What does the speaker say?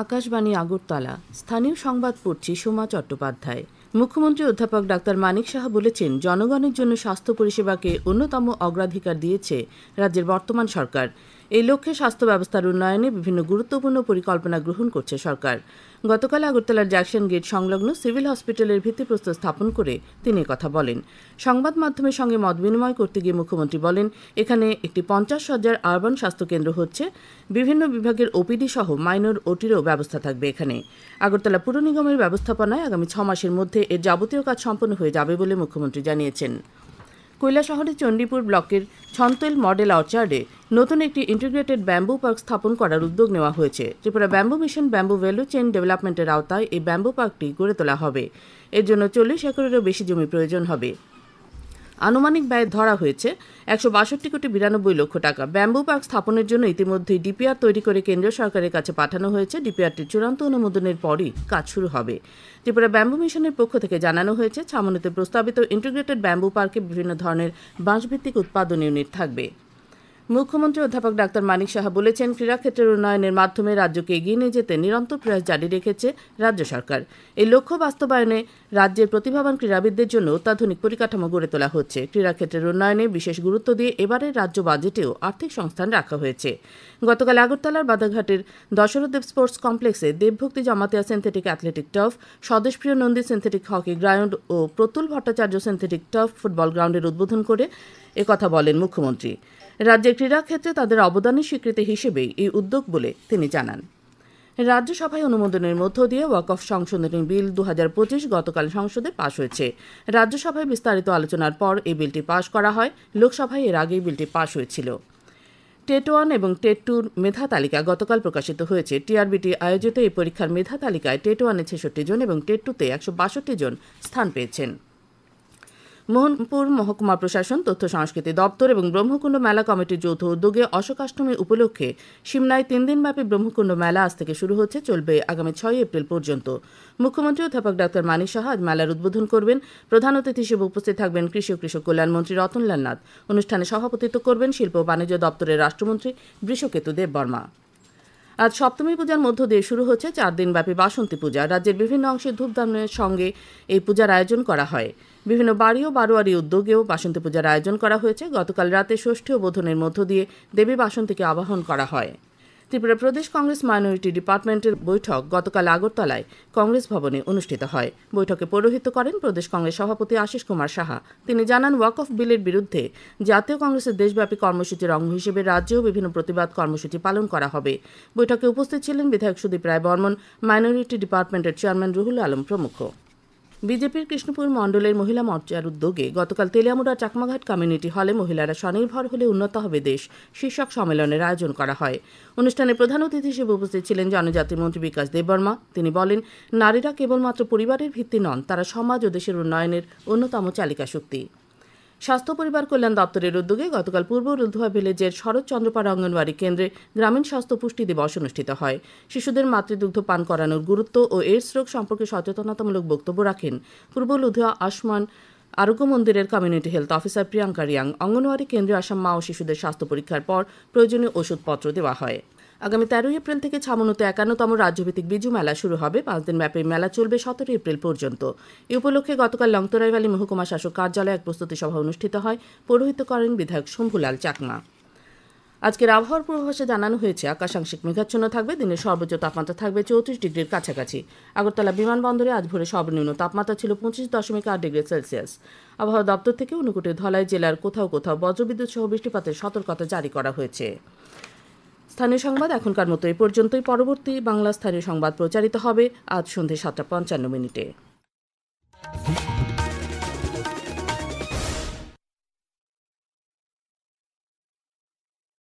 আকাশবাণী আগরতলা। স্থানীয় সংবাদ পড়ছি সোমা চট্টোপাধ্যায়। মুখ্যমন্ত্রী অধ্যাপক ডাক্তার মানিক সাহা বলেছেন, জনগণের জন্য স্বাস্থ্য পরিষেবাকে অন্যতম অগ্রাধিকার দিয়েছে রাজ্যের বর্তমান সরকার। এই লক্ষ্যে স্বাস্থ্য ব্যবস্থার উন্নয়নে বিভিন্ন গুরুত্বপূর্ণ পরিকল্পনা গ্রহণ করছে সরকার। গতকাল আগরতলার জ্যাকসন গেট সংলগ্ন সিভিল হসপিটালের ভিত্তিপ্রস্তর স্থাপন করে তিনি কথা বলেন। সংবাদ মাধ্যমের সঙ্গে মত বিনিময় করতে গিয়ে মুখ্যমন্ত্রী বলেন, এখানে একটি 50 শয্যার আরবান স্বাস্থ্যকেন্দ্র হচ্ছে। বিভিন্ন বিভাগের ওপিডি সহ মাইনর ওটিরও ব্যবস্থা থাকবে এখানে। আগরতলা পুর নিগমের ব্যবস্থাপনায় আগামী 6 মাসের মধ্যে এর যাবতীয় কাজ সম্পন্ন হয়ে যাবে বলে মুখ্যমন্ত্রী জানিয়েছেন। কৈলাসহরের চণ্ডীপুর ব্লকের ছন্তৈল মডেল অর্চার্ডে নতুন একটি ইন্টিগ্রেটেড ব্যাম্বু পার্ক স্থাপন করার উদ্যোগ নেওয়া হয়েছে। Tripura bamboo mission bamboo value chain ডেভেলপমেন্টের আওতায় এই ব্যাম্বু পার্কটি গড়ে তোলা হবে। এর জন্য 40 একরেরও বেশি জমি প্রয়োজন হবে। আনুমানিক ব্যয় ধরা হয়েছে 162,92,00,000 টাকা। ব্যাম্বু পার্ক স্থাপনের জন্য ইতিমধ্যেই ডিপিআর তৈরি করে কেন্দ্রীয় সরকারের কাছে পাঠানো হয়েছে। ডিপিআরটির চূড়ান্ত অনুমোদনের পরই কাজ শুরু হবে। ত্রিপুরা ব্যাম্বু মিশনের পক্ষ থেকে জানানো হয়েছে, ছামনুতে প্রস্তাবিত ইন্টিগ্রেটেড ব্যাম্বু পার্কে বিভিন্ন ধরনের বাঁশভিত্তিক উৎপাদন ইউনিট থাকবে। মুখ্যমন্ত্রী অধ্যাপক ডাক্তার মানিক সাহা বলেছেন, ক্রীড়াক্ষেত্রের উন্নয়নের মাধ্যমে রাজ্যকে এগিয়ে নিয়ে যেতে নিরন্তর প্রয়াস জারি রেখেছে রাজ্য সরকার। এই লক্ষ্য বাস্তবায়নে রাজ্যের প্রতিভাবান ক্রীড়াবিদদের জন্য অত্যাধুনিক পরিকাঠামো গড়ে তোলা হচ্ছে। ক্রীড়াক্ষেত্রের উন্নয়নে বিশেষ গুরুত্ব দিয়ে এবারের রাজ্য বাজেটেও আর্থিক সংস্থান রাখা হয়েছে। গতকাল আগরতলার বাদাঘাটের দশরথদেব স্পোর্টস কমপ্লেক্সে Debbhakti Jamatia synthetic athletic turf, Swadeshpriya Nandi synthetic hockey ground ও Pratul Bhattacharya synthetic turf football গ্রাউন্ডের উদ্বোধন করে একথা বলেন মুখ্যমন্ত্রী। রাজ্যের ক্রীড়াক্ষেত্রে তাদের অবদানের স্বীকৃতি হিসেবেই এই উদ্যোগ বলে তিনি জানান। রাজ্যসভায় অনুমোদনের মধ্য দিয়ে ওয়াকফ সংশোধনী বিল 2025 গতকাল সংসদে পাশ হয়েছে। রাজ্যসভায় বিস্তারিত আলোচনার পর এই বিলটি পাশ করা হয়। লোকসভায় এর আগেই বিলটি পাশ হয়েছিল। টেট 1 এবং টেট 2 মেধা তালিকা গতকাল প্রকাশিত হয়েছে। টিআরবিটি আয়োজিত এই পরীক্ষার মেধা তালিকায় টেট 1-এ 66 জন এবং টেট 2-তে 162 জন স্থান পেয়েছেন। মোহনপুর মহকুমা প্রশাসন, তথ্য সংস্কৃতি দপ্তর এবং ব্রহ্মকুণ্ড মেলা কমিটির যৌথ উদ্যোগে অশোকাষ্টমী উপলক্ষে সিমনায় 3 দিনব্যাপী ব্রহ্মকুণ্ড মেলা আজ থেকে শুরু হচ্ছে, চলবে আগামী 6 এপ্রিল পর্যন্ত। মুখ্যমন্ত্রী অধ্যাপক ডাক্তার মানিক সাহা আজ মেলার উদ্বোধন করবেন। প্রধান অতিথি হিসেবে উপস্থিত থাকবেন কৃষি ও কৃষক কল্যাণ মন্ত্রী রতনলাল নাথ। অনুষ্ঠানে সভাপতিত্ব করবেন শিল্প ও বাণিজ্য দপ্তরের রাষ্ট্রমন্ত্রী বৃষকেতু দেববর্মা। আজ সপ্তমী পূজার মধ্য দিয়ে শুরু হচ্ছে 4 দিনব্যাপী বাসন্তী পূজা। রাজ্যের বিভিন্ন অংশে ধূপধামের সঙ্গে এই পূজার আয়োজন করা হয়। বিভিন্ন বাড়ি ও বারোয়ারি উদ্যোগেও বাসন্তী পূজার আয়োজন করা হয়েছে। গতকাল রাতে ষষ্ঠী ও বোধনের মধ্য দিয়ে দেবী বাসন্তীকে আবাহন করা হয়। ত্রিপুরা প্রদেশ কংগ্রেস মাইনরিটি ডিপার্টমেন্টের বৈঠক গতকাল আগরতলায় কংগ্রেস ভবনে অনুষ্ঠিত হয়। বৈঠকে পৌরোহিত্য করেন প্রদেশ কংগ্রেস সভাপতি আশিস কুমার সাহা। তিনি জানান, ওয়াকফ বিলের বিরুদ্ধে জাতীয় কংগ্রেসের দেশব্যাপী কর্মসূচির অঙ্গ হিসেবে রাজ্যেও বিভিন্ন প্রতিবাদ কর্মসূচি পালন করা হবে। বৈঠকে উপস্থিত ছিলেন বিধায়ক সুদীপ রায় বর্মন, মাইনরিটি ডিপার্টমেন্টের চেয়ারম্যান রুহুল আলম প্রমুখ। বিজেপির কৃষ্ণপুর মণ্ডলের মহিলা মোর্চার উদ্যোগে গতকাল তেলিয়ামুড়া চাকমাঘাট কমিউনিটি হলে মহিলারা স্বনির্ভর হলে উন্নত হবে দেশ শীর্ষক সম্মেলনের আয়োজন করা হয়। অনুষ্ঠানে প্রধান অতিথি হিসেবে উপস্থিত ছিলেন জনজাতি মন্ত্রী বিকাশ দেববর্মা। তিনি বলেন, নারীরা কেবলমাত্র পরিবারের ভিত্তি নন, তারা সমাজ ও দেশের উন্নয়নের অন্যতম চালিকা শক্তি। স্বাস্থ্য পরিবার কল্যাণ দপ্তরের উদ্যোগে গতকাল পূর্ব রুদ্ধুয়া ভিলেজের শরৎচন্দ্রপাড়া অঙ্গনওয়াড়ি কেন্দ্রে গ্রামীণ স্বাস্থ্য পুষ্টি দিবস অনুষ্ঠিত হয়। শিশুদের মাতৃদুগ্ধ পান করানোর গুরুত্ব ও এইডস রোগ সম্পর্কে সচেতনতামূলক বক্তব্য রাখেন পূর্ব লুধিয়া আসমান আরোগ্য মন্দিরের community health officer Priyanka Reang. Anganwadi কেন্দ্রে আসা মা ও শিশুদের স্বাস্থ্য পরীক্ষার পর প্রয়োজনীয় ওষুধপত্র দেওয়া হয়। আগামী 13 এপ্রিল থেকে ছামনুতে 51তম রাজ্যভিত্তিক বিজু মেলা শুরু হবে। 5 দিন ব্যাপী মেলা চলবে 17 এপ্রিল পর্যন্ত। এই উপলক্ষে গতকাল লংতরাই ভ্যালি মহকুমা শাসক কার্যালয়ে এক প্রস্তুতি সভা অনুষ্ঠিত হয়। পৌরোহিত্য করেন বিধায়ক শম্ভুলাল চাকমা। আজকের আবহাওয়ার পূর্বাভাসে জানানো হয়েছে, আকাশ আংশিক মেঘাচ্ছন্ন থাকবে। দিনের সর্বোচ্চ তাপমাত্রা থাকবে 34 ডিগ্রির কাছাকাছি। আগরতলা বিমানবন্দরে আজ ভোরে সর্বনিম্ন তাপমাত্রা ছিল 25.8 ডিগ্রি সেলসিয়াস। আবহাওয়া দপ্তর থেকে ঊনকোটি ধলাই জেলার কোথাও কোথাও বজ্রবিদ্যুৎ সহ বৃষ্টিপাতের সতর্কতা জারি করা হয়েছে। স্থানীয় সংবাদ এখনকার মতো এই পর্যন্তই। পরবর্তী বাংলা স্থানীয় সংবাদ প্রচারিত হবে আজ সন্ধ্যে 7:55 মিনিটে।